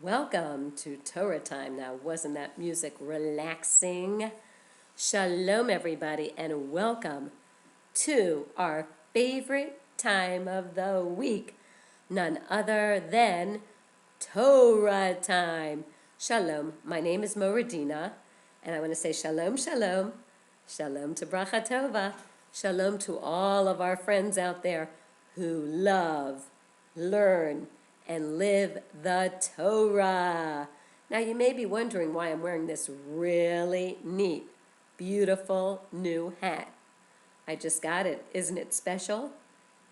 Welcome to Torah Time. Now, wasn't that music relaxing? Shalom, everybody, and welcome to our favorite time of the week, none other than Torah Time. Shalom, my name is Morah Dena, and I want to say shalom, shalom, shalom to Bracha Tova, shalom to all of our friends out there who love, learn, and live the Torah. Now you may be wondering why I'm wearing this really neat, beautiful new hat. I just got it. Isn't it special?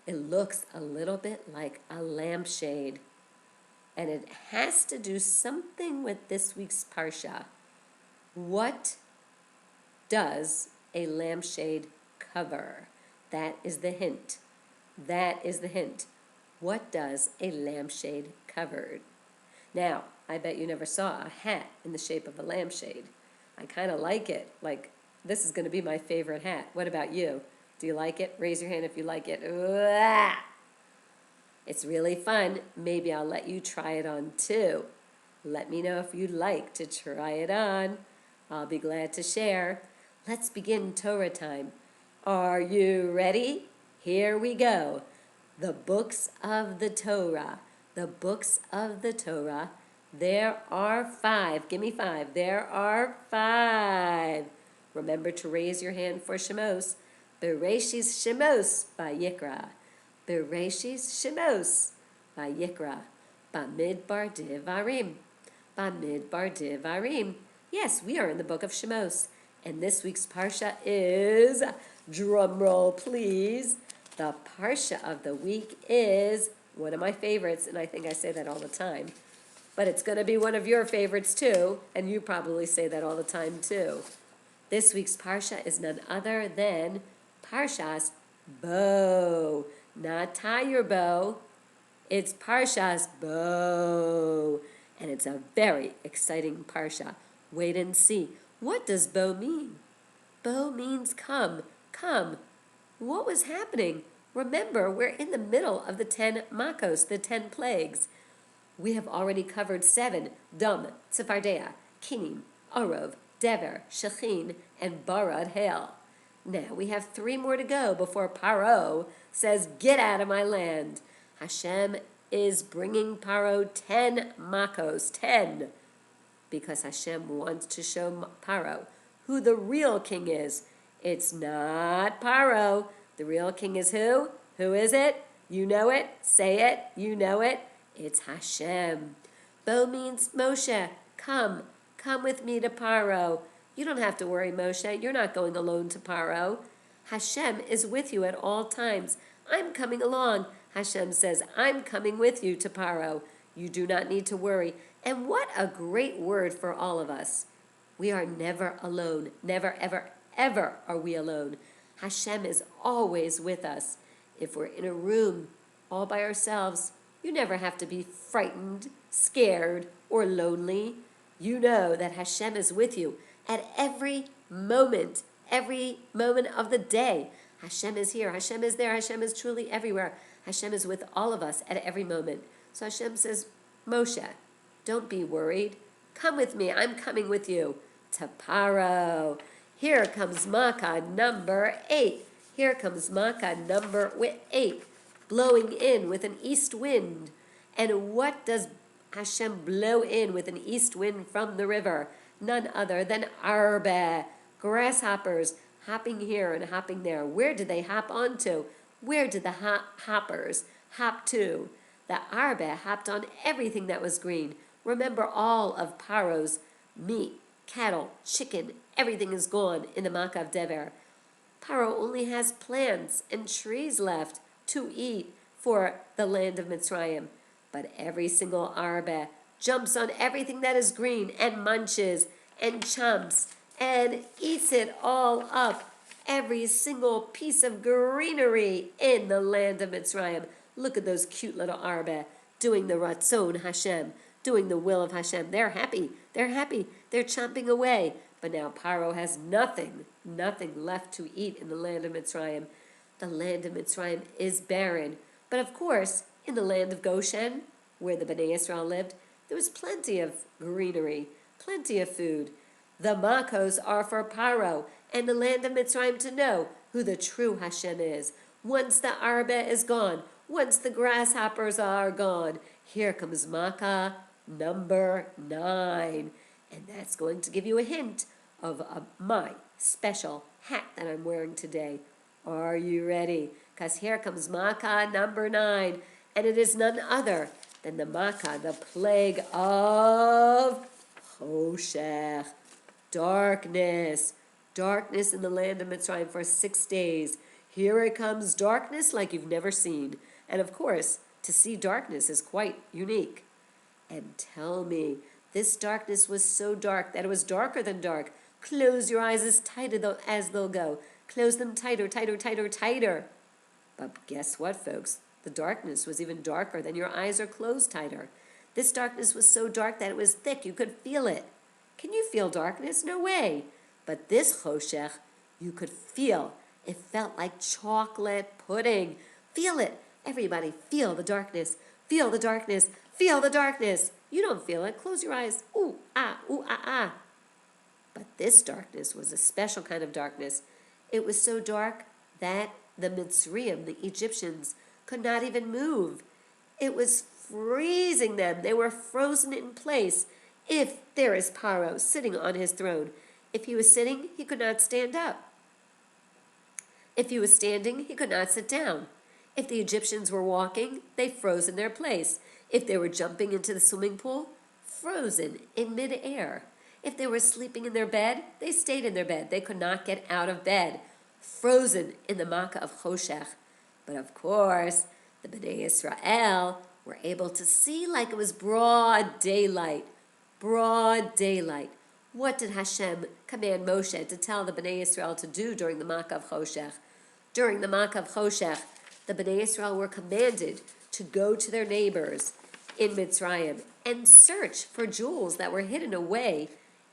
It looks a little bit like a lampshade. And it has to do something with this week's Parsha. What does a lampshade cover? That is the hint. That is the hint. What does a lampshade cover? Now, I bet you never saw a hat in the shape of a lampshade. I kind of like it. Like, this is going to be my favorite hat. What about you? Do you like it? Raise your hand if you like it. Ooh, it's really fun. Maybe I'll let you try it on too. Let me know if you'd like to try it on. I'll be glad to share. Let's begin Torah time. Are you ready? Here we go. The books of the Torah. The books of the Torah. There are 5. Give me 5. There are 5. Remember to raise your hand for Shemos. Bereshis Shemos Vayikra. Bereshis Shemos Vayikra. Bamidbar Devarim. Bamidbar Devarim. Yes, we are in the book of Shemos. And this week's Parsha is, drumroll please, the Parsha of the week is one of my favorites, and I think I say that all the time. But it's going to be one of your favorites too, and you probably say that all the time too. This week's Parsha is none other than Parshas BO. Not tie your bow, it's Parshas BO. And it's a very exciting Parsha. Wait and see. What does BO mean? BO means come, come. What was happening? Remember, we're in the middle of the 10 Makos, the 10 plagues. We have already covered 7, Dam, Tzefardea, Kinim, Orov, Dever, Shechin, and Barad Hail. Now we have 3 more to go before Paro says, get out of my land. Hashem is bringing Paro 10 Makos, 10, because Hashem wants to show Paro who the real king is. It's not Paro. The real king is who? Who is it? You know it. Say it. You know it. It's Hashem. Bo means Moshe. Come. Come with me to Paro. You don't have to worry, Moshe. You're not going alone to Paro. Hashem is with you at all times. I'm coming along. Hashem says, I'm coming with you to Paro. You do not need to worry. And what a great word for all of us. We are never alone. Never, ever, ever are we alone. Hashem is always with us. If we're in a room all by ourselves, you never have to be frightened, scared, or lonely. You know that Hashem is with you at every moment of the day. Hashem is here. Hashem is there. Hashem is truly everywhere. Hashem is with all of us at every moment. So Hashem says, Moshe, don't be worried. Come with me. I'm coming with you to Paro. Here comes Makkah number 8. Here comes Makkah number 8, blowing in with an east wind. And what does Hashem blow in with an east wind from the river? None other than arbe, grasshoppers, hopping here and hopping there. Where did they hop onto? Where did the hoppers hop to? The arbe hopped on everything that was green. Remember, all of Paro's meat, cattle, chicken, everything is gone in the Makav Dever. Paro only has plants and trees left to eat for the land of Mitzrayim. But every single arbe jumps on everything that is green and munches and chomps and eats it all up. every single piece of greenery in the land of Mitzrayim. Look at those cute little arbe doing the Ratzon Hashem, doing the will of Hashem. They're happy. They're happy. They're chomping away. But now Paro has nothing left to eat in the land of Mitzrayim. The land of Mitzrayim is barren. But of course, in the land of Goshen, where the Bnei Israel lived, there was plenty of greenery, plenty of food. The Makos are for Paro and the land of Mitzrayim to know who the true Hashem is. Once the arbe is gone, once the grasshoppers are gone, here comes Makkah number 9. And that's going to give you a hint of my special hat that I'm wearing today. Are you ready? Because here comes Makkah number 9. And it is none other than the Makkah, the plague of Choshech. Darkness. Darkness in the land of Mitzrayim for 6 days. Here it comes, darkness like you've never seen. And of course, to see darkness is quite unique. And tell me, this darkness was so dark that it was darker than dark. Close your eyes as tight as they'll go. Close them tighter, tighter, tighter, tighter. But guess what, folks? The darkness was even darker than your eyes are closed tighter. This darkness was so dark that it was thick. You could feel it. Can you feel darkness? No way. But this Choshech, you could feel. It felt like chocolate pudding. Feel it. Everybody, feel the darkness. Feel the darkness. Feel the darkness. You don't feel it. Close your eyes. Ooh, ah, ah. But this darkness was a special kind of darkness. It was so dark that the Mitzrayim, the Egyptians, could not even move. It was freezing them. They were frozen in place. If there is Paro sitting on his throne, if he was sitting, he could not stand up. If he was standing, he could not sit down. If the Egyptians were walking, they froze in their place. If they were jumping into the swimming pool, frozen in midair. If they were sleeping in their bed, they stayed in their bed. They could not get out of bed. Frozen in the Makkah of Choshech. But of course, the Bnei Israel were able to see like it was broad daylight. Broad daylight. What did Hashem command Moshe to tell the Bnei Israel to do during the Makkah of Choshech? During the Makkah of Choshech, the Bnei Israel were commanded to go to their neighbors in Mitzrayim and search for jewels that were hidden away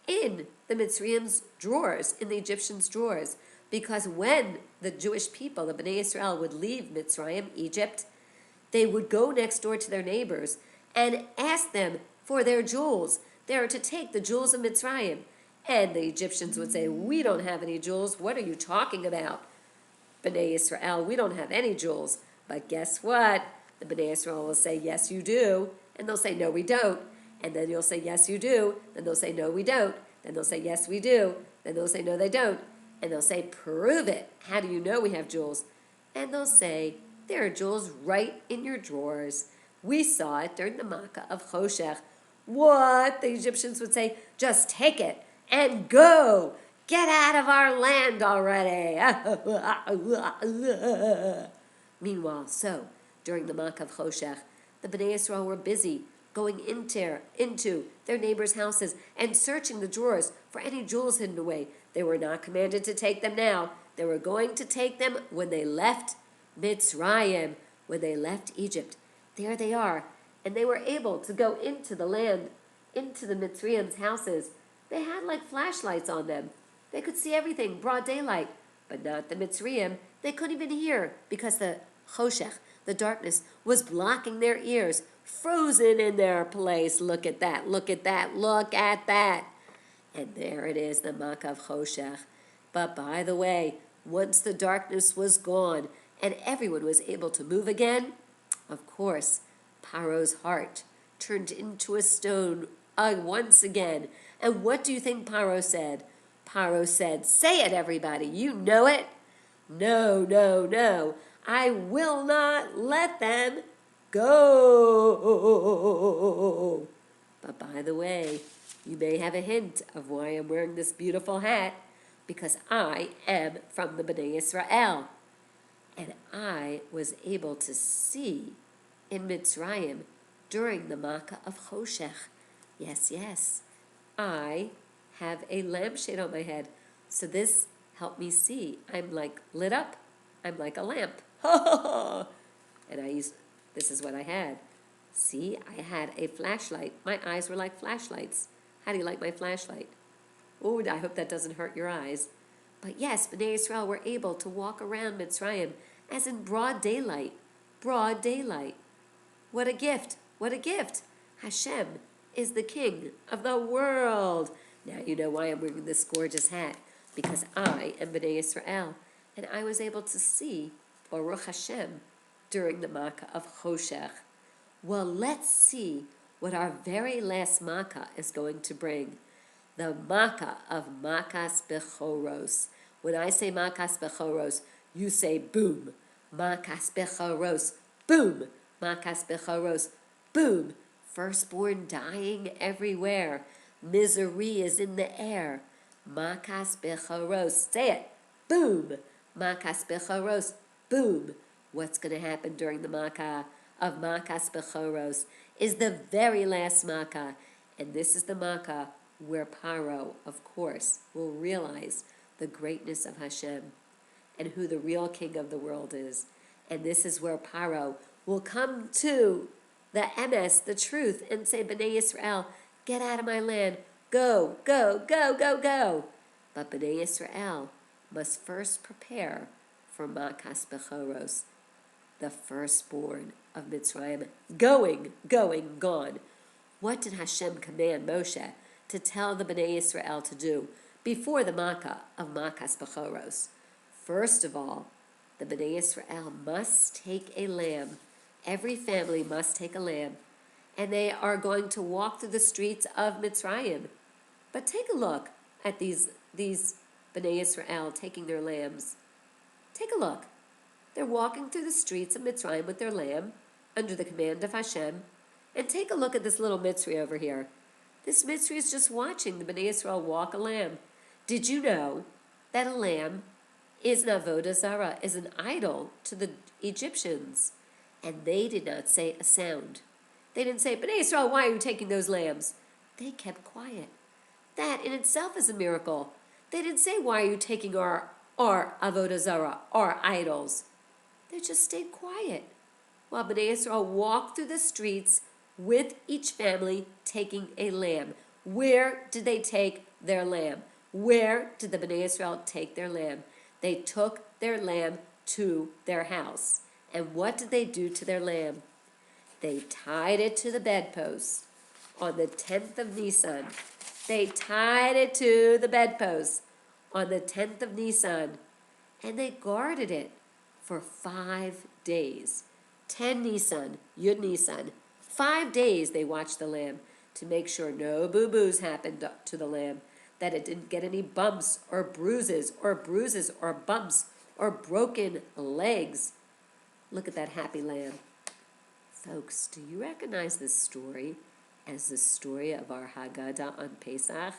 in the Mitzrayim's drawers, in the Egyptians' drawers. Because when the Jewish people, the Bnei Israel, would leave Mitzrayim, Egypt, they would go next door to their neighbors and ask them for their jewels. They are to take the jewels of Mitzrayim. And the Egyptians would say, we don't have any jewels. What are you talking about? Bnei Israel, we don't have any jewels. But guess what? The Bnei Israel will say, yes, you do. And they'll say, no, we don't. And then you'll say, yes, you do. Then they'll say, no, we don't. Then they'll say, yes, we do. Then they'll say, no, they don't. And they'll say, prove it. How do you know we have jewels? And they'll say, there are jewels right in your drawers. We saw it during the Makkah of Choshech. What? The Egyptians would say, just take it and go. Get out of our land already. Meanwhile, during the Makkah of Choshech, the Bnei Israel were busy going into their neighbors' houses and searching the drawers for any jewels hidden away. They were not commanded to take them now. They were going to take them when they left Mitzrayim, when they left Egypt. There they are. And they were able to go into the land, into the Mitzrayim's houses. They had like flashlights on them. They could see everything, broad daylight. But not the Mitzrayim. They couldn't even hear because the Choshech, the darkness, was blocking their ears, frozen in their place. Look at that, look at that, look at that. And there it is, the Makkah of Choshech. But by the way, once the darkness was gone and everyone was able to move again, of course, Paro's heart turned into a stone once again. And what do you think Paro said? Paro said, say it, everybody, you know it. No, no, no, I will not let them go. But by the way, you may have a hint of why I'm wearing this beautiful hat, because I am from the Bnei Israel. And I was able to see in Mitzrayim during the Makkah of Choshech. Yes, yes, I have a lampshade on my head. So this help me see. I'm like lit up. I'm like a lamp. And this is what I had. See, I had a flashlight. My eyes were like flashlights. How do you like my flashlight? Oh, I hope that doesn't hurt your eyes. But yes, Bnei Israel were able to walk around Mitzrayim as in broad daylight. Broad daylight. What a gift. What a gift. Hashem is the king of the world. Now you know why I'm wearing this gorgeous hat. Because I am Bnei Israel. And I was able to see Baruch Hashem during the Makkah of Choshech. Well, let's see what our very last Makkah is going to bring. The Makkah of Makas Bechoros. When I say Makas Bechoros, you say boom. Makas Bechoros, boom. Makas Bechoros, boom. Firstborn dying everywhere. Misery is in the air. Makas Bechoros, say it, boom. Makas Bechoros, boom. What's going to happen during the Makkah of Makas Bechoros is the very last Makkah. And this is the Makkah where Paro, of course, will realize the greatness of Hashem and who the real king of the world is. And this is where Paro will come to the emes, the truth, and say, Bnei Israel, get out of my land. Go, go, go, go, go. But Bnei Israel must first prepare for Makas Bechoros, the firstborn of Mitzrayim, going, gone. What did Hashem command Moshe to tell the Bnei Israel to do before the Makkah of Makas Bechoros? First of all, the Bnei Israel must take a lamb. Every family must take a lamb. And they are going to walk through the streets of Mitzrayim. But take a look at these Bnei Israel taking their lambs. Take a look. They're walking through the streets of Mitzrayim with their lamb under the command of Hashem. And take a look at this little Mitzri over here. This Mitzri is just watching the Bnei Israel walk a lamb. Did you know that a lamb is an avodah zarah, is an idol to the Egyptians? And they did not say a sound. They didn't say, Bnei Israel, why are you taking those lambs? They kept quiet. That in itself is a miracle. They didn't say, why are you taking our avodah zarah, our idols? They just stayed quiet while Bnei Israel walked through the streets with each family taking a lamb. Where did they take their lamb? Where did the Bnei Israel take their lamb? They took their lamb to their house. And what did they do to their lamb? They tied it to the bedpost on the 10th of Nisan. They tied it to the bedpost on the 10th of Nisan. And they guarded it for 5 days. 10 Nisan, Yud Nisan. 5 days they watched the lamb to make sure no boo-boos happened to the lamb, that it didn't get any bumps or bruises or bumps or broken legs. Look at that happy lamb. Folks, do you recognize this story as the story of our Haggadah on Pesach?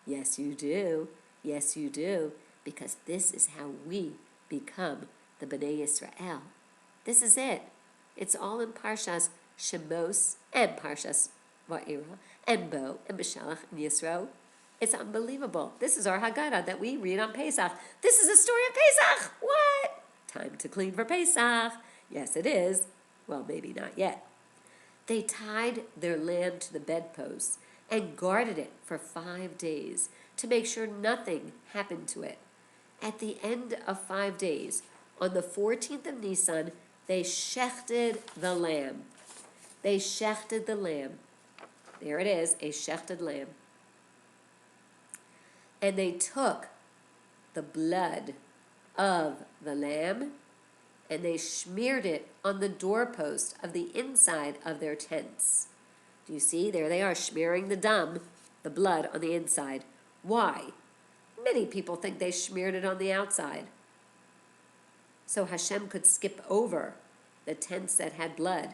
Yes, you do. Yes, you do. Because this is how we become the Bnei Israel. This is it. It's all in Parshas Shemos and Parshas Va'era and Bo and Beshalach and Yisro. It's unbelievable. This is our Haggadah that we read on Pesach. This is the story of Pesach. What? Time to clean for Pesach. Yes, it is. Well, maybe not yet. They tied their lamb to the bedpost and guarded it for 5 days to make sure nothing happened to it. At the end of 5 days, on the 14th of Nisan, they shechted the lamb. They shechted the lamb. There it is, a shechted lamb. And they took the blood of the lamb and they smeared it on the doorpost of the inside of their tents. Do you see? There they are, smearing the blood on the inside. Why? Many people think they smeared it on the outside, so Hashem could skip over the tents that had blood.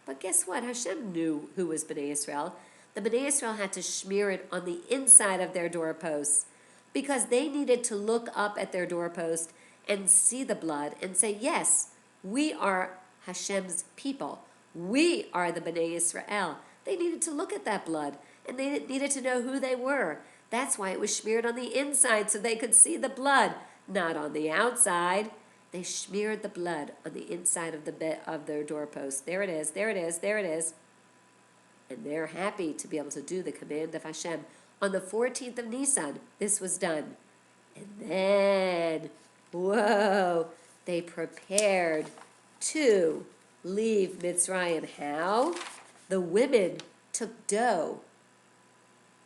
But guess what? Hashem knew who was Bnei Israel. The Bnei Israel had to smear it on the inside of their doorposts because they needed to look up at their doorpost and see the blood and say, yes, we are Hashem's people. We are the Bnei Israel. They needed to look at that blood and they needed to know who they were. That's why it was smeared on the inside so they could see the blood. not on the outside. They smeared the blood on the inside of the bed of their doorpost. There it is, there it is, there it is. And they're happy to be able to do the command of Hashem. On the 14th of Nisan, this was done. And then, whoa, they prepared to leave Mitzrayim. How? The women took dough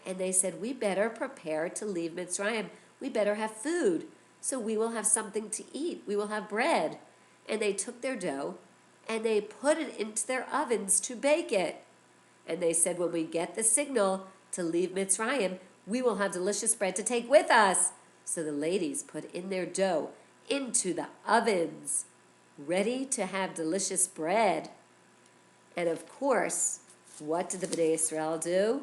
and they said, we better prepare to leave Mitzrayim. We better have food, so we will have something to eat. We will have bread. And they took their dough and they put it into their ovens to bake it. And they said, when we get the signal to leave Mitzrayim, we will have delicious bread to take with us. So the ladies put in their dough into the ovens, ready to have delicious bread. And of course, what did the Bnei Israel do?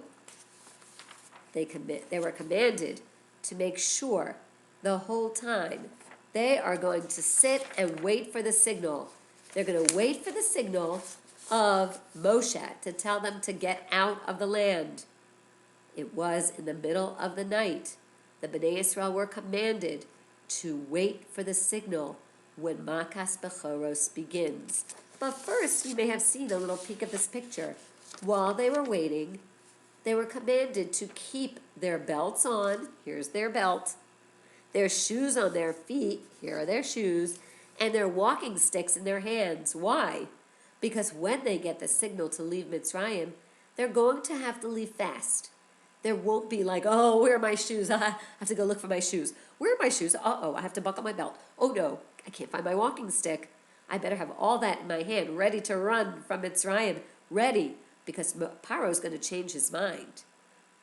They were commanded to make sure the whole time they are going to sit and wait for the signal. They're going to wait for the signal of Moshe to tell them to get out of the land. It was in the middle of the night. The Bnei Israel were commanded to wait for the signal when Makas Bechoros begins. But first, you may have seen a little peek of this picture. While they were waiting, they were commanded to keep their belts on. Here's their belt. Their shoes on their feet. Here are their shoes. And their walking sticks in their hands. Why? Because when they get the signal to leave Mitzrayim, they're going to have to leave fast. There won't be like, oh, where are my shoes? I have to go look for my shoes. Where are my shoes? Uh-oh, I have to buckle my belt. Oh, no, I can't find my walking stick. I better have all that in my hand, ready to run from Mitzrayim, ready, because Paro's going to change his mind.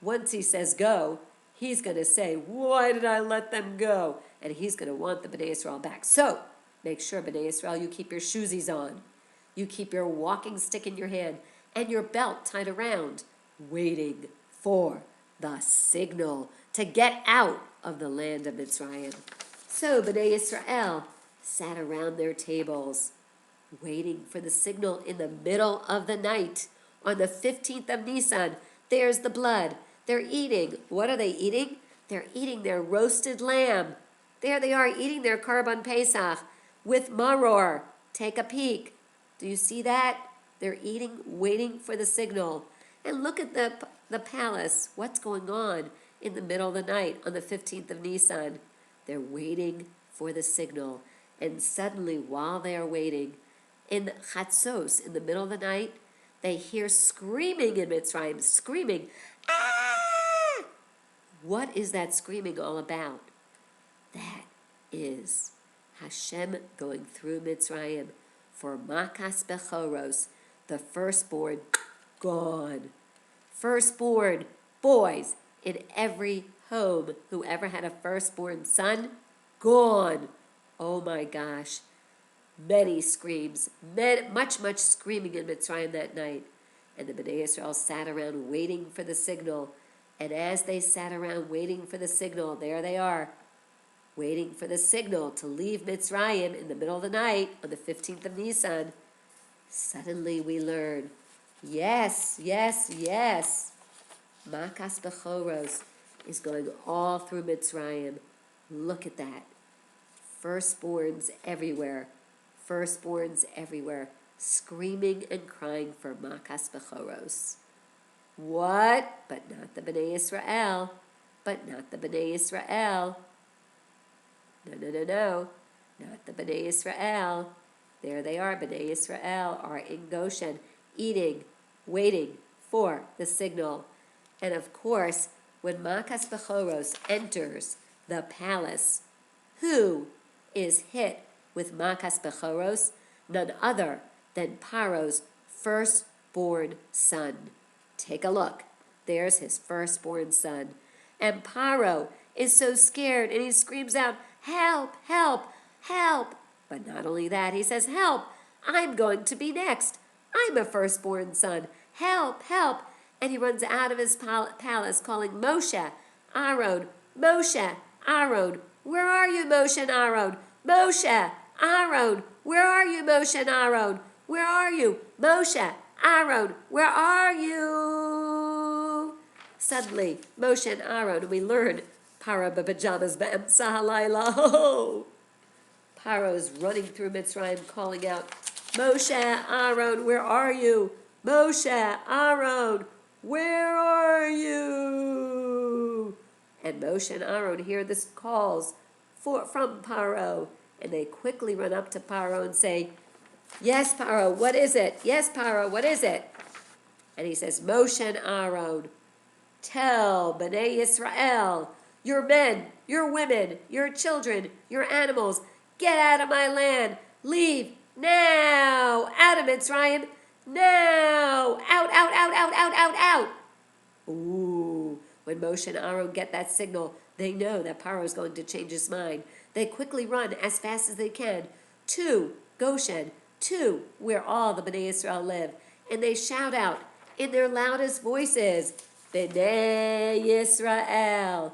Once he says go, he's going to say, why did I let them go? And he's going to want the Bnei Israel back. So make sure, Bnei Israel, you keep your shoesies on. You keep your walking stick in your hand and your belt tied around, waiting for the signal to get out of the land of Mitzrayim. So Bnei Israel sat around their tables, waiting for the signal in the middle of the night. On the 15th of Nisan, there's the blood. They're eating. What are they eating? They're eating their roasted lamb. There they are eating their Karban Pesach with maror. Take a peek. Do you see that? They're eating, waiting for the signal. And look at the palace. What's going on in the middle of the night on the 15th of Nisan? They're waiting for the signal. And suddenly, while they are waiting, in Chatzos, in the middle of the night, they hear screaming in Mitzrayim, screaming, ah! What is that screaming all about? That is Hashem going through Mitzrayim for Makas Bechoros, the firstborn, gone. Firstborn boys in every home, whoever had a firstborn son, gone. Oh my gosh. Many screams, much screaming in Mitzrayim that night. And the Bnei Israel sat around waiting for the signal. And as they sat around waiting for the signal, there they are, waiting for the signal to leave Mitzrayim in the middle of the night on the 15th of Nisan. Suddenly we learn, yes, Makas Bechoros is going all through Mitzrayim. Look at that. Firstborns everywhere, screaming and crying for Makas Bechoros. What? But not the Bnei Israel. No. Not the Bnei Israel. There they are, Bnei Israel are in Goshen, eating, waiting for the signal. And of course, when Makas Bechoros enters the palace, who is hit with Makas Bechoros? None other than Paro's firstborn son. Take a look. There's his firstborn son. And Paro is so scared, and he screams out, help, help, help. But not only that, he says, help, I'm going to be next. I'm a firstborn son. Help, help. And he runs out of his palace calling Moshe, Aaron, Moshe, Aaron. Where are you, Moshe and Aaron? Moshe, Aaron. Where are you, Moshe and Aaron? Where are you? Moshe, Aaron, where are you? Suddenly, Moshe and Aaron, we learn Paro pajamas b'emtza halayla. Oh, Paro is running through Mitzrayim calling out, Moshe, Aaron, where are you? Moshe, Aaron, where are you? And Moshe and Aaron hear this calls from Paro, and they quickly run up to Paro and say, yes, Paro, what is it? Yes, Paro, what is it? And he says, Moshe and Aaron, tell Bnei Yisrael, your men, your women, your children, your animals, get out of my land. Leave now. Out of Mitzrayim. Now. Out, out, out, out, out, out, out. Ooh. When Moshe and Aaron get that signal, they know that Paro is going to change his mind. They quickly run as fast as they can to Goshen, to where all the Bnei Yisrael live. And they shout out in their loudest voices, Bnei Yisrael.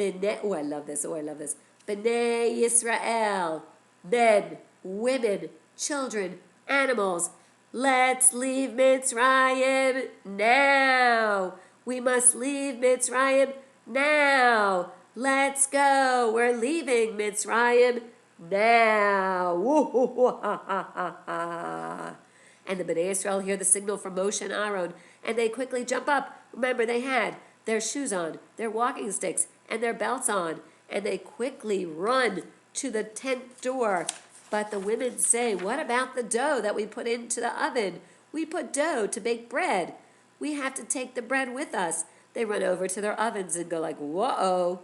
Oh, I love this. Oh, I love this. Bnei Yisrael. Men, women, children, animals. Let's leave Mitzrayim now. We must leave Mitzrayim now. Let's go. We're leaving Mitzrayim now. And the Bnei Yisrael hear the signal from Moshe and Aaron, and they quickly jump up. Remember, they had their shoes on, their walking sticks, and their belts on, and they quickly run to the tent door. But the women say, what about the dough that we put into the oven? We put dough to bake bread. We have to take the bread with us. They run over to their ovens and go like, whoa,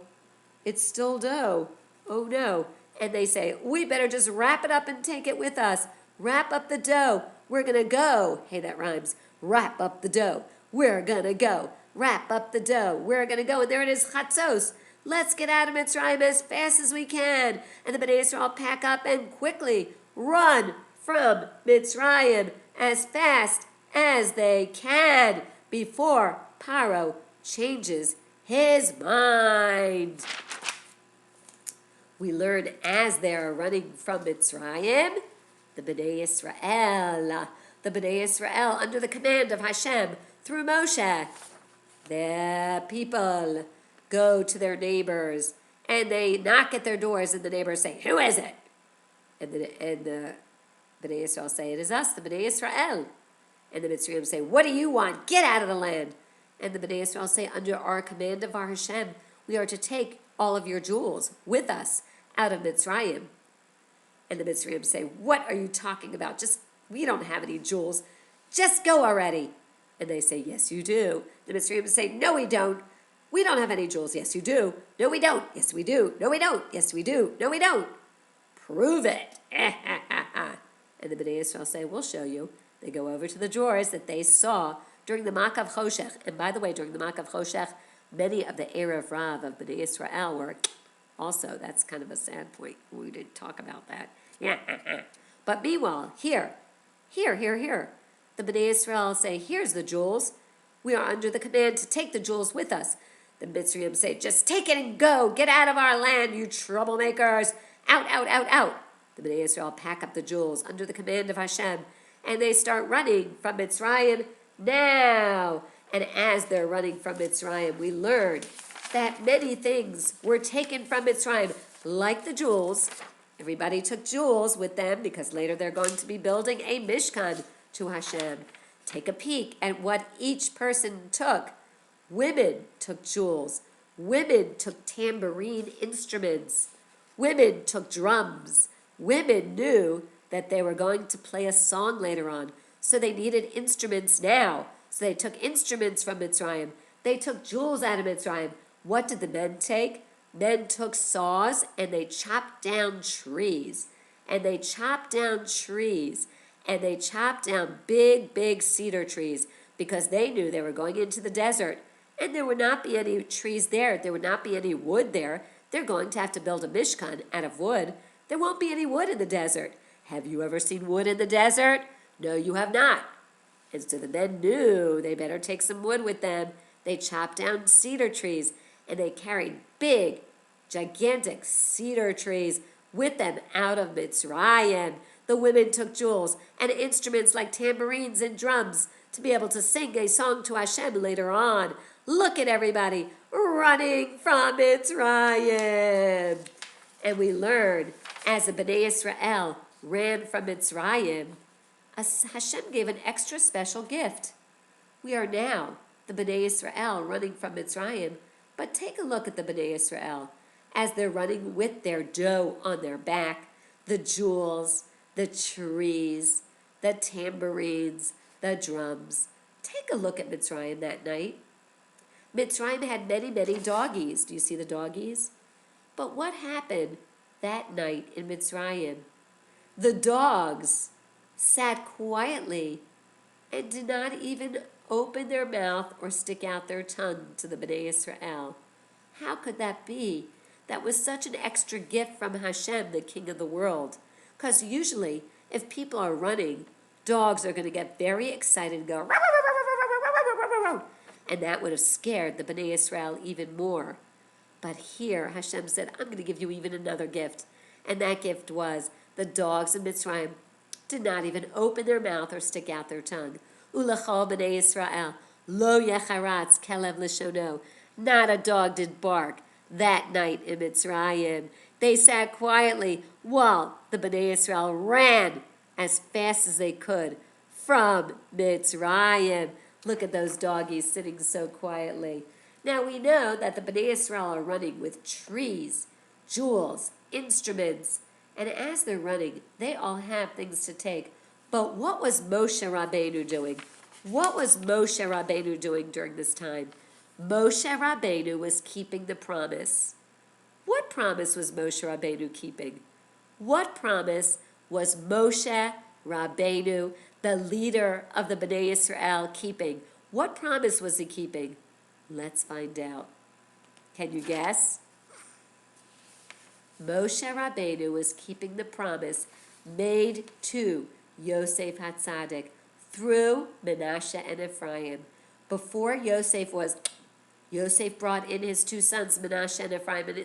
it's still dough. Oh no. And they say, we better just wrap it up and take it with us. Wrap up the dough. We're going to go. Hey, that rhymes. Wrap up the dough. We're going to go. Wrap up the dough. We're going to go. And there it is, chatzos. Let's get out of Mitzrayim as fast as we can. And the Bnei Yisrael pack up and quickly run from Mitzrayim as fast as they can before Paro changes his mind. We learn as they're running from Mitzrayim, the Bnei Yisrael under the command of Hashem through Moshe, the people go to their neighbors and they knock at their doors and the neighbors say, who is it? And the Bnei Yisrael say, it is us, the Bnei Yisrael. And the Mitzrayim say, what do you want? Get out of the land. And the Bnei Yisrael say, under our command of our Hashem, we are to take all of your jewels with us out of Mitzrayim. And the Mitzrayim say, what are you talking about? We don't have any jewels. Just go already. And they say, yes, you do. The Mitzrayim say, no, we don't. We don't have any jewels. Yes, you do. No, we don't. Yes, we do. No, we don't. Yes, we do. No, we don't. Prove it. And the Bnei Yisrael say, we'll show you. They go over to the drawers that they saw during the Makav Choshech. And by the way, during the Makav Choshech, many of the Erev Rav of Bnei Yisrael were also, that's kind of a sad point. We didn't talk about that. But meanwhile, here. The Bnei Yisrael say, here's the jewels. We are under the command to take the jewels with us. The Mitzrayim say, just take it and go. Get out of our land, you troublemakers. Out, out, out, out. The Bnei Yisrael pack up the jewels under the command of Hashem, and they start running from Mitzrayim now. And as they're running from Mitzrayim, we learn that many things were taken from Mitzrayim, like the jewels. Everybody took jewels with them because later they're going to be building a Mishkan to Hashem. Take a peek at what each person took. Women took jewels. Women took tambourine instruments. Women took drums. Women knew that they were going to play a song later on, so they needed instruments now. So they took instruments from Mitzrayim. They took jewels out of Mitzrayim. What did the men take? Men took saws and they chopped down trees. And they chopped down trees. And they chopped down big, big cedar trees because they knew they were going into the desert. And there would not be any trees there. There would not be any wood there. They're going to have to build a mishkan out of wood. There won't be any wood in the desert. Have you ever seen wood in the desert? No, you have not. And so the men knew they better take some wood with them. They chopped down cedar trees, and they carried big, gigantic cedar trees with them out of Mitzrayim. The women took jewels and instruments like tambourines and drums to be able to sing a song to Hashem later on. Look at everybody running from Mitzrayim. And we learn, as the Bnei Israel ran from Mitzrayim, Hashem gave an extra special gift. We are now the Bnei Israel running from Mitzrayim, but take a look at the Bnei Israel as they're running with their dough on their back, the jewels, the trees, the tambourines, the drums. Take a look at Mitzrayim that night. Mitzrayim had many, many doggies. Do you see the doggies? But what happened that night in Mitzrayim? The dogs sat quietly and did not even open their mouth or stick out their tongue to the Bnei Israel. How could that be? That was such an extra gift from Hashem, the King of the world. Because usually, if people are running, dogs are going to get very excited and go, "Row, row, row, row, row, row, row, row, row, row." And that would have scared the Bnei Israel even more. But here, Hashem said, I'm going to give you even another gift. And that gift was the dogs in Mitzrayim did not even open their mouth or stick out their tongue. Ulachol Bnei Israel, lo yecharatz kelev lishono. Not a dog did bark that night in Mitzrayim. They sat quietly while the Bnei Israel ran as fast as they could from Mitzrayim. Look at those doggies sitting so quietly. Now we know that the Bnei Israel are running with trees, jewels, instruments, and as they're running, they all have things to take. But what was Moshe Rabbeinu doing? What was Moshe Rabbeinu doing during this time? Moshe Rabbeinu was keeping the promise. What promise was Moshe Rabbeinu keeping? What promise was Moshe Rabbeinu, the leader of the Bnei Israel, keeping? What promise was he keeping? Let's find out. Can you guess? Moshe Rabbeinu was keeping the promise made to Yosef HaTzadik through Menashe and Ephraim. Before Yosef brought in his two sons, Menashe and Ephraim, and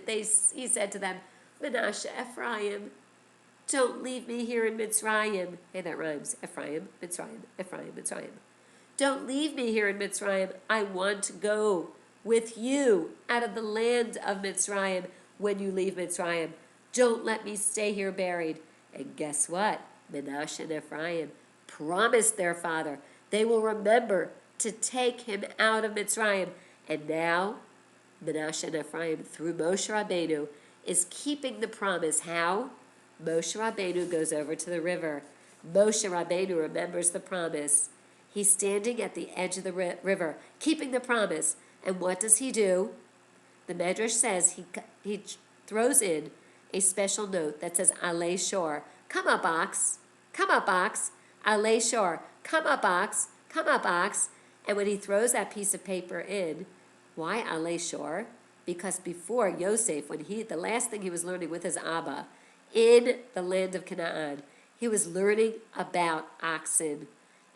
he said to them, Menashe, Ephraim, don't leave me here in Mitzrayim. Hey, that rhymes. Ephraim, Mitzrayim, Ephraim, Mitzrayim. Don't leave me here in Mitzrayim. I want to go with you out of the land of Mitzrayim when you leave Mitzrayim. Don't let me stay here buried. And guess what? Menashe and Ephraim promised their father they will remember to take him out of Mitzrayim. And now, Menashe and Ephraim, through Moshe Rabbeinu, is keeping the promise. How? Moshe Rabbeinu goes over to the river. Moshe Rabbeinu remembers the promise. He's standing at the edge of the river, keeping the promise. And what does he do? The Medrash says he throws in a special note that says, Alei Shor, come up, ox, come up, ox, Alei Shor, come up, ox, come up, ox. And when he throws that piece of paper in, why Alei Shor? Because before Yosef, the last thing he was learning with his Abba in the land of Canaan, he was learning about oxen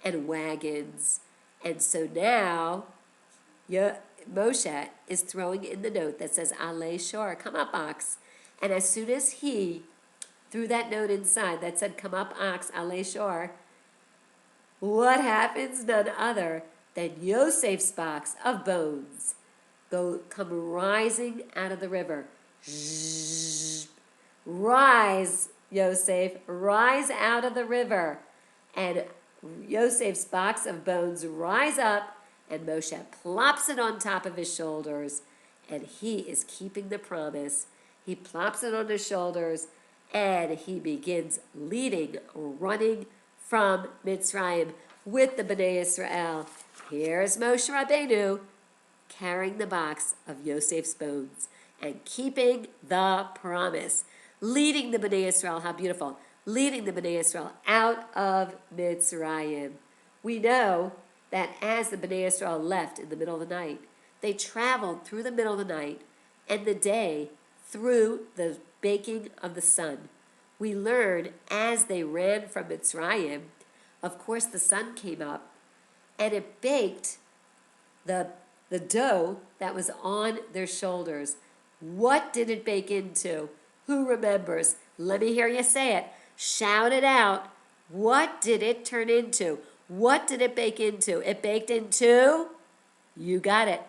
and wagons. And so now, Moshe is throwing in the note that says, Alei Shor, come up, ox. And as soon as he threw that note inside that said, come up, ox, Alei Shor, what happens? None other than Yosef's box of bones come rising out of the river. Zzz. Rise, Yosef, rise out of the river. And Yosef's box of bones rise up, and Moshe plops it on top of his shoulders, and he is keeping the promise. He plops it on his shoulders, and he begins running from Mitzrayim with the Bnei Israel. Here's Moshe Rabbeinu carrying the box of Yosef's bones and keeping the promise, leading the Bnei Israel, how beautiful, leading the Bnei Israel out of Mitzrayim. We know that as the Bnei Israel left in the middle of the night, they traveled through the middle of the night and the day through the baking of the sun. We learn as they ran from Mitzrayim, of course the sun came up and it baked the dough that was on their shoulders. What did it bake into? Who remembers? Let me hear you say it. Shout it out. What did it turn into? What did it bake into? It baked into, you got it,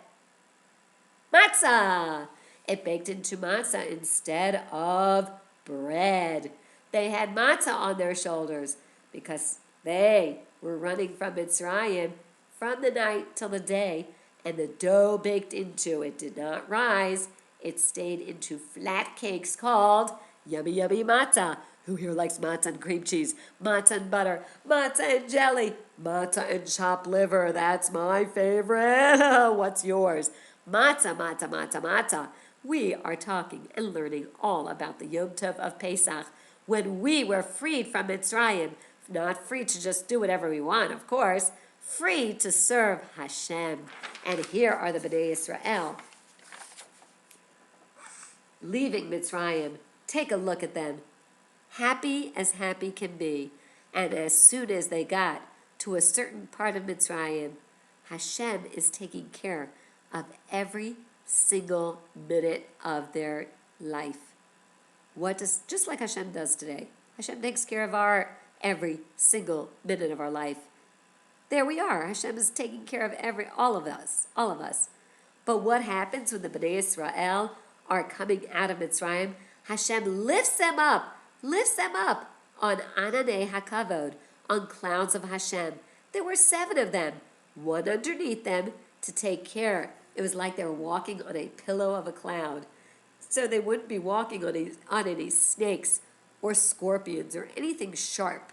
Matzah. It baked into matzah instead of bread. They had matzah on their shoulders because they were running from Mitzrayim from the night till the day, and the dough baked into it did not rise. It stayed into flat cakes called yummy, yummy matzah. Who here likes matzah and cream cheese, matzah and butter, matzah and jelly, matzah and chopped liver? That's my favorite. What's yours? Matzah, matzah, matzah, matzah. We are talking and learning all about the Yom Tov of Pesach, when we were freed from Mitzrayim, not free to just do whatever we want, of course, free to serve Hashem. And here are the Bnei Israel leaving Mitzrayim. Take a look at them. Happy as happy can be. And as soon as they got to a certain part of Mitzrayim, Hashem is taking care of every single minute of their life. Just like Hashem does today. Hashem takes care of our every single minute of our life. There we are. Hashem is taking care of all of us. But what happens when the Bnei Israel are coming out of Mitzrayim? Hashem lifts them up on Ananei HaKavod, on clouds of Hashem. There were 7 of them, one underneath them to take care. It was like they were walking on a pillow of a cloud. So they wouldn't be walking on any snakes or scorpions or anything sharp.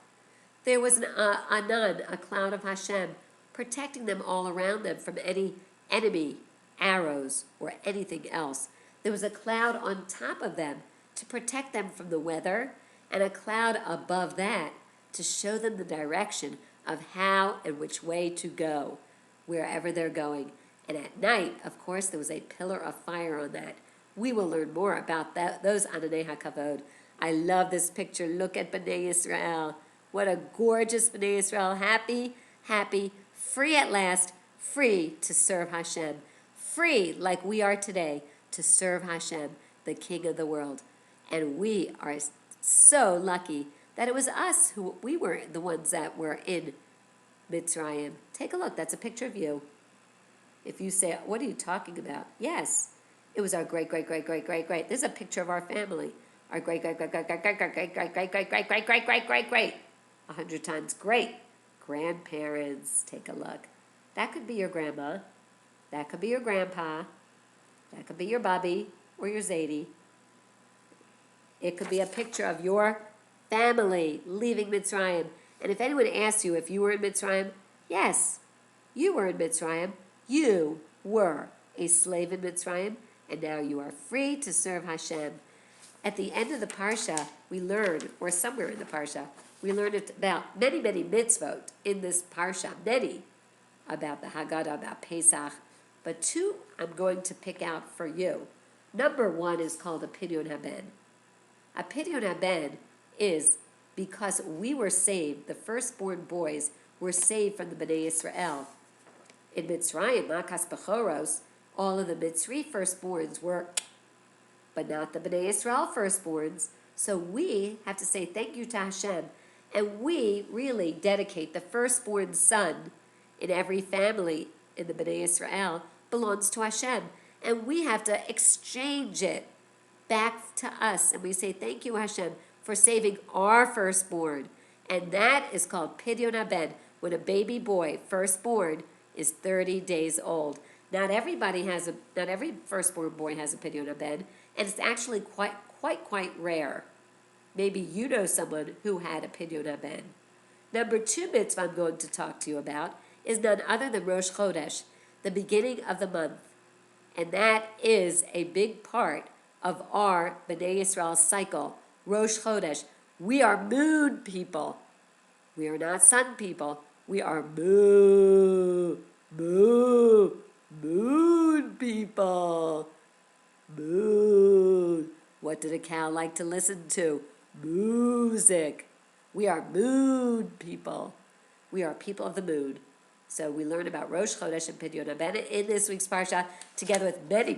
There was an Anan, a cloud of Hashem, protecting them all around them from any enemy, arrows, or anything else. There was a cloud on top of them to protect them from the weather, and a cloud above that to show them the direction of how and which way to go, wherever they're going. And at night, of course, there was a pillar of fire on that. We will learn more about those Ananei HaKavod. I love this picture. Look at Bnei Israel. What a gorgeous Bnei Israel. Happy, happy, free at last, free to serve Hashem. Free, like we are today, to serve Hashem, the King of the world. And we are so lucky that it was us we were the ones that were in Mitzrayim. Take a look. That's a picture of you. If you say, what are you talking about? Yes, it was our great. This is a picture of our family. Our great. 100 times great grandparents. Take a look. That could be your grandma. That could be your grandpa. That could be your Bubby or your Zadie. It could be a picture of your family leaving Mitzrayim. And if anyone asks you if you were in Mitzrayim, yes, you were in Mitzrayim. You were a slave in Mitzrayim, and now you are free to serve Hashem. At the end of the Parsha, we learn, or somewhere in the Parsha, we learned about many mitzvot in this Parsha, many, about the Haggadah, about Pesach, but 2 I'm going to pick out for you. Number 1 is called a Pidyon Haben. A Pidyon Haben is because we were saved, the firstborn boys were saved from the Bnei Israel. In Mitzrayim, Makas Bechoros, all of the Mitzri firstborns were, but not the Bnei Israel firstborns. So we have to say thank you to Hashem, and we really dedicate the firstborn son in every family in the Bnei Israel belongs to Hashem, and we have to exchange it back to us, and we say thank you, Hashem, for saving our firstborn, and that is called Pidyon Haben, when a baby boy, firstborn, is 30 days old. Not every firstborn boy has a Pidyon Haben, and it's actually quite rare. Maybe you know someone who had a Pidyon Haben. Number 2 mitzvah I'm going to talk to you about is none other than Rosh Chodesh, the beginning of the month. And that is a big part of our Bnei Israel cycle, Rosh Chodesh. We are moon people. We are not sun people. We are moon people. Moon. What did a cow like to listen to? Music. We are moon people. We are people of the moon. So we learn about Rosh Chodesh and Pidyon Haben in this week's Parsha, together with many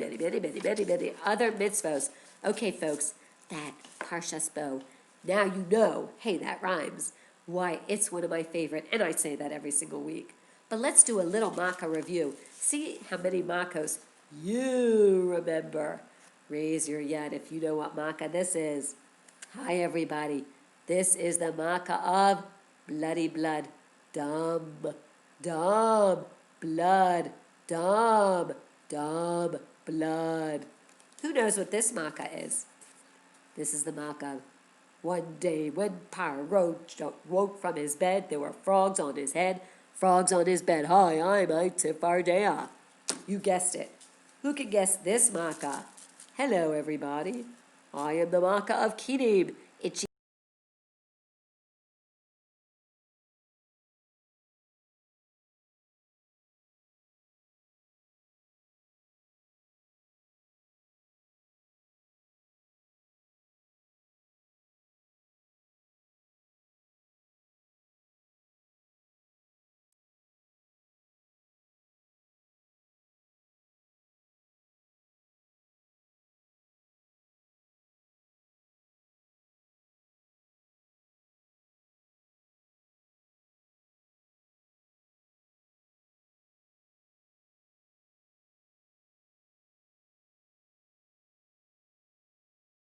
other mitzvos. Okay, folks, that Parshas BO. Now you know, hey, that rhymes, why it's one of my favorite, and I say that every single week. But let's do a little Makkah review. See how many Makkos you remember. Raise your yad if you know what makkah this is. Hi, everybody. This is the makkah of bloody blood. Dam, dam, blood, dam, dam, blood. Who knows what this makkah is? This is the makkah. One day when Paro woke from his bed, there were frogs on his head, frogs on his bed. Hi, I'm Tifardea. You guessed it. Who can guess this makkah? Hello, everybody. I am the makkah of Kinim. Itchy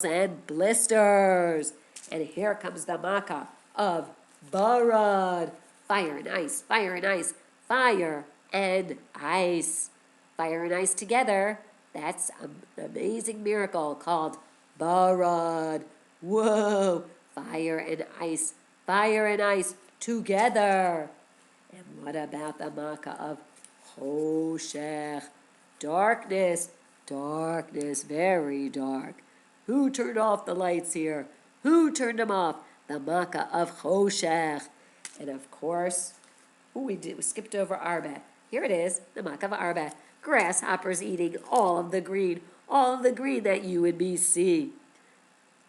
and blisters. And here comes the makkah of Barad. Fire and ice, fire and ice, fire and ice. Fire and ice together. That's an amazing miracle called Barad. Whoa, fire and ice together. And what about the makkah of Choshech? Darkness, darkness, very dark. Who turned off the lights here? Who turned them off? The makkah of Choshech. And of course, we skipped over Arba. Here it is, the makkah of Arba. Grasshoppers eating all of the green that you and me see.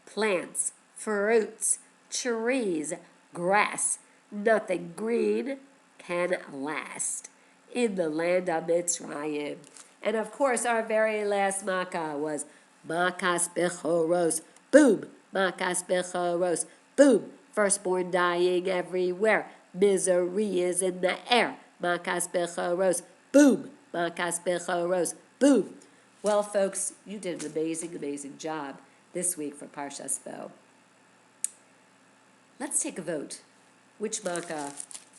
Plants, fruits, trees, grass, nothing green can last in the land of Mitzrayim. And of course, our very last makkah was Makas Bechoros. Boom! Makas Bechoros. Boom! Firstborn dying everywhere. Misery is in the air. Makas Bechoros. Boom! Makas Bechoros. Boom! Well, folks, you did an amazing, amazing job this week for Parshas BO. Let's take a vote. Which makkah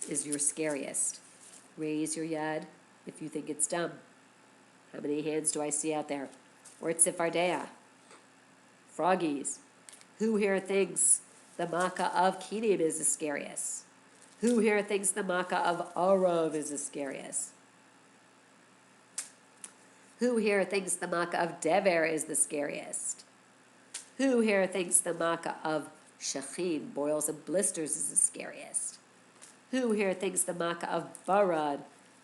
is your scariest? Raise your yad if you think it's dumb. How many hands do I see out there? Or Tzifardea? Froggies. Who here thinks the makkah of Kinim is the scariest? Who here thinks the makkah of Arav is the scariest? Who here thinks the makkah of Dever is the scariest? Who here thinks the makkah of Shechim, boils and blisters, is the scariest? Who here thinks the makkah of Barad,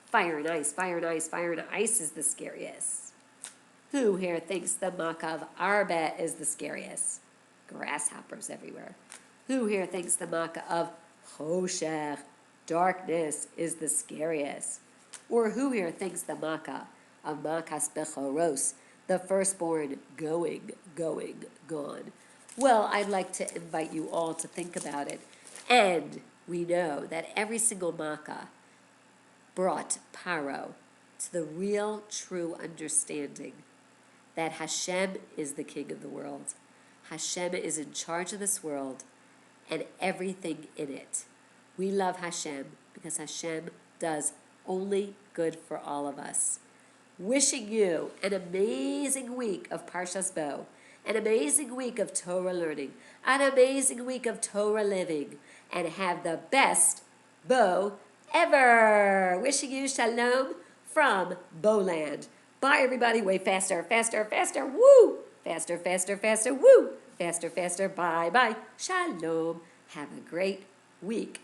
fire and ice, fire and ice, fire and ice, is the scariest? Who here thinks the makkah of Arba is the scariest? Grasshoppers everywhere. Who here thinks the makkah of Choshech, darkness, is the scariest? Or who here thinks the makkah of Makas Bechoros, the firstborn, going, gone? Well, I'd like to invite you all to think about it. And we know that every single makkah brought Paro to the real, true understanding that Hashem is the king of the world. Hashem is in charge of this world and everything in it. We love Hashem because Hashem does only good for all of us. Wishing you an amazing week of Parshas BO, an amazing week of Torah learning, an amazing week of Torah living, and have the best BO ever. Wishing you shalom from Boland. Bye, everybody. Way faster, faster, faster. Woo! Faster, faster, faster. Woo! Faster, faster. Bye, bye. Shalom. Have a great week.